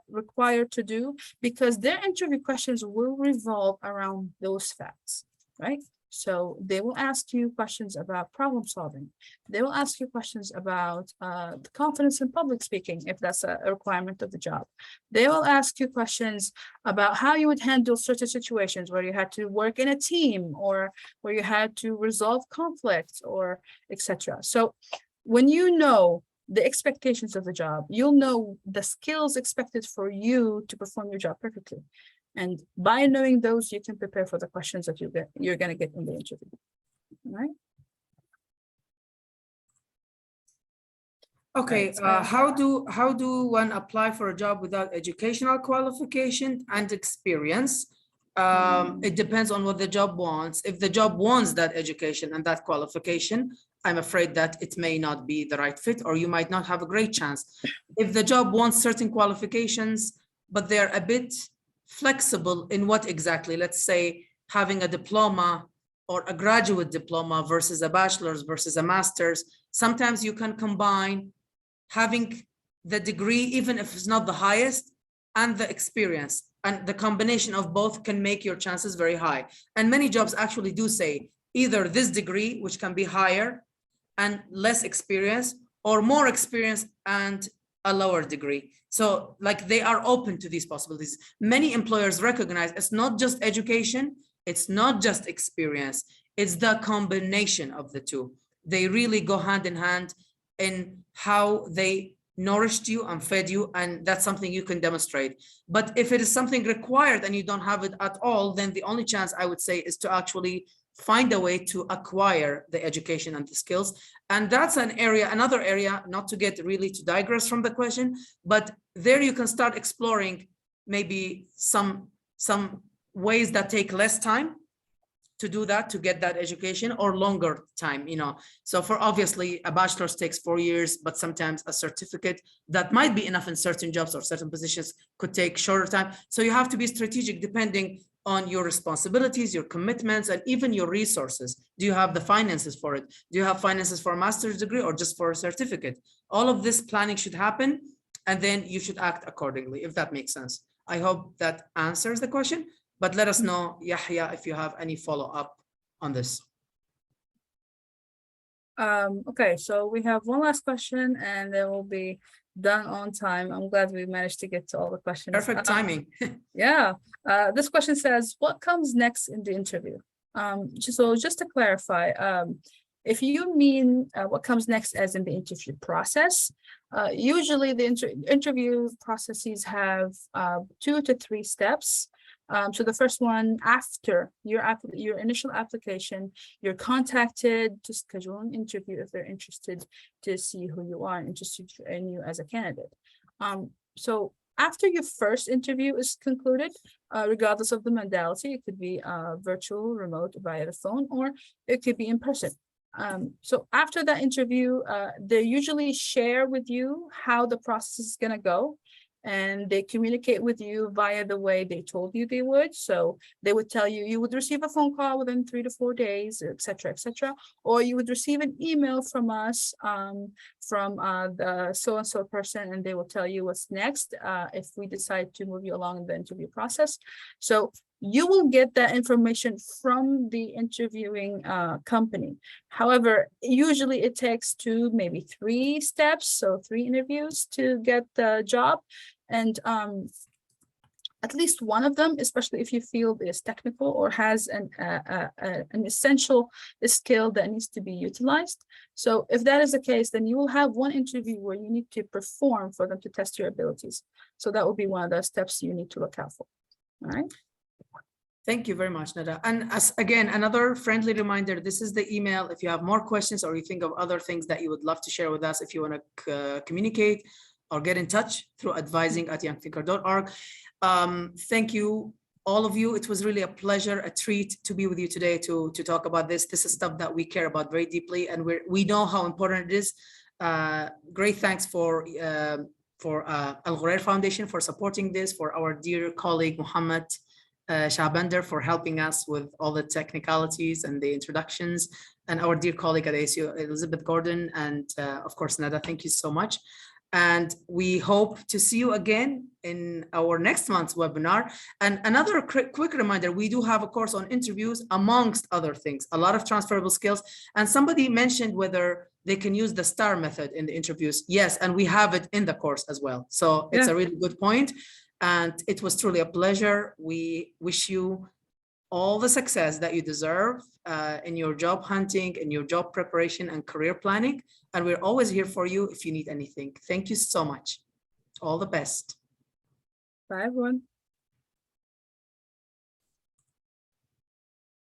required to do, because their interview questions will revolve around those facts, right? So they will ask you questions about problem solving. They will ask you questions about the confidence in public speaking, if that's a requirement of the job. They will ask you questions about how you would handle certain situations where you had to work in a team or where you had to resolve conflicts or etc. So when you know the expectations of the job, you'll know the skills expected for you to perform your job perfectly. And by knowing those, you can prepare for the questions that you're going to get in the interview. All right. Okay, how do one apply for a job without educational qualification and experience? It depends on what the job wants. If the job wants that education and that qualification, I'm afraid that it may not be the right fit, or you might not have a great chance. If the job wants certain qualifications, but they're a bit flexible in what exactly, let's say having a diploma or a graduate diploma versus a bachelor's versus a master's, sometimes you can combine having the degree, even if it's not the highest, and the experience, and the combination of both can make your chances very high. And many jobs actually do say either this degree, which can be higher and less experience, or more experience and a lower degree. So like they are open to these possibilities. Many employers recognize it's not just education, it's not just experience, it's the combination of the two. They really go hand in hand in how they nourished you and fed you, and that's something you can demonstrate. But if it is something required and you don't have it at all, then the only chance I would say is to actually find a way to acquire the education and the skills. And that's an area, another area, not to get really to digress from the question, but there you can start exploring maybe some ways that take less time to do that, to get that education, or longer time, you know. So for obviously a bachelor's takes 4 years, but sometimes a certificate that might be enough in certain jobs or certain positions could take shorter time. So you have to be strategic depending on your responsibilities, your commitments, and even your resources. Do you have the finances for it? Do you have finances for a master's degree or just for a certificate? All of this planning should happen, and then you should act accordingly, if that makes sense. I hope that answers the question, but let us know, Yahya, if you have any follow-up on this. Okay, so we have one last question and then we'll be done on time. I'm glad we managed to get to all the questions. Perfect timing. Yeah, this question says, what comes next in the interview? So just to clarify, if you mean what comes next as in the interview process, usually the interview processes have 2 to 3 steps. So the first one, after your initial application, you're contacted to schedule an interview if they're interested to see who you are and interested in you as a candidate. So after your first interview is concluded, regardless of the modality, it could be virtual, remote, via the phone, or it could be in person. So after that interview, they usually share with you how the process is going to go. and they communicate with you via the way they told you they would. So they would tell you, you would receive a phone call within 3 to 4 days, etc., etc., or you would receive an email from us, from the so-and-so person, and they will tell you what's next if we decide to move you along in the interview process. So you will get that information from the interviewing company. However, usually it takes 2, maybe 3 steps, so 3 interviews to get the job. And at least one of them, especially if your field is technical or has an essential skill that needs to be utilized. So if that is the case, then you will have one interview where you need to perform for them to test your abilities. So that will be one of the steps you need to look out for. All right. Thank you very much, Nada. And as again, another friendly reminder, this is the email. If you have more questions or you think of other things that you would love to share with us, if you want to communicate or get in touch through advising@youngthinker.org. Thank you, all of you. It was really a pleasure, a treat to be with you today to talk about this. This is stuff that we care about very deeply, and we know how important it is. Great thanks for Al Ghurair Foundation for supporting this, for our dear colleague, Muhammad Shabander, for helping us with all the technicalities and the introductions, and our dear colleague at ASU, Elizabeth Gordon, and of course, Nada, thank you so much. And we hope to see you again in our next month's webinar. And another quick reminder, we do have a course on interviews, amongst other things, a lot of transferable skills. And somebody mentioned whether they can use the STAR method in the interviews. Yes, and we have it in the course as well. So it's a really good point. And it was truly a pleasure. We wish you all the success that you deserve in your job hunting, in your job preparation and career planning. And we're always here for you if you need anything. Thank you so much. All the best. Bye, everyone.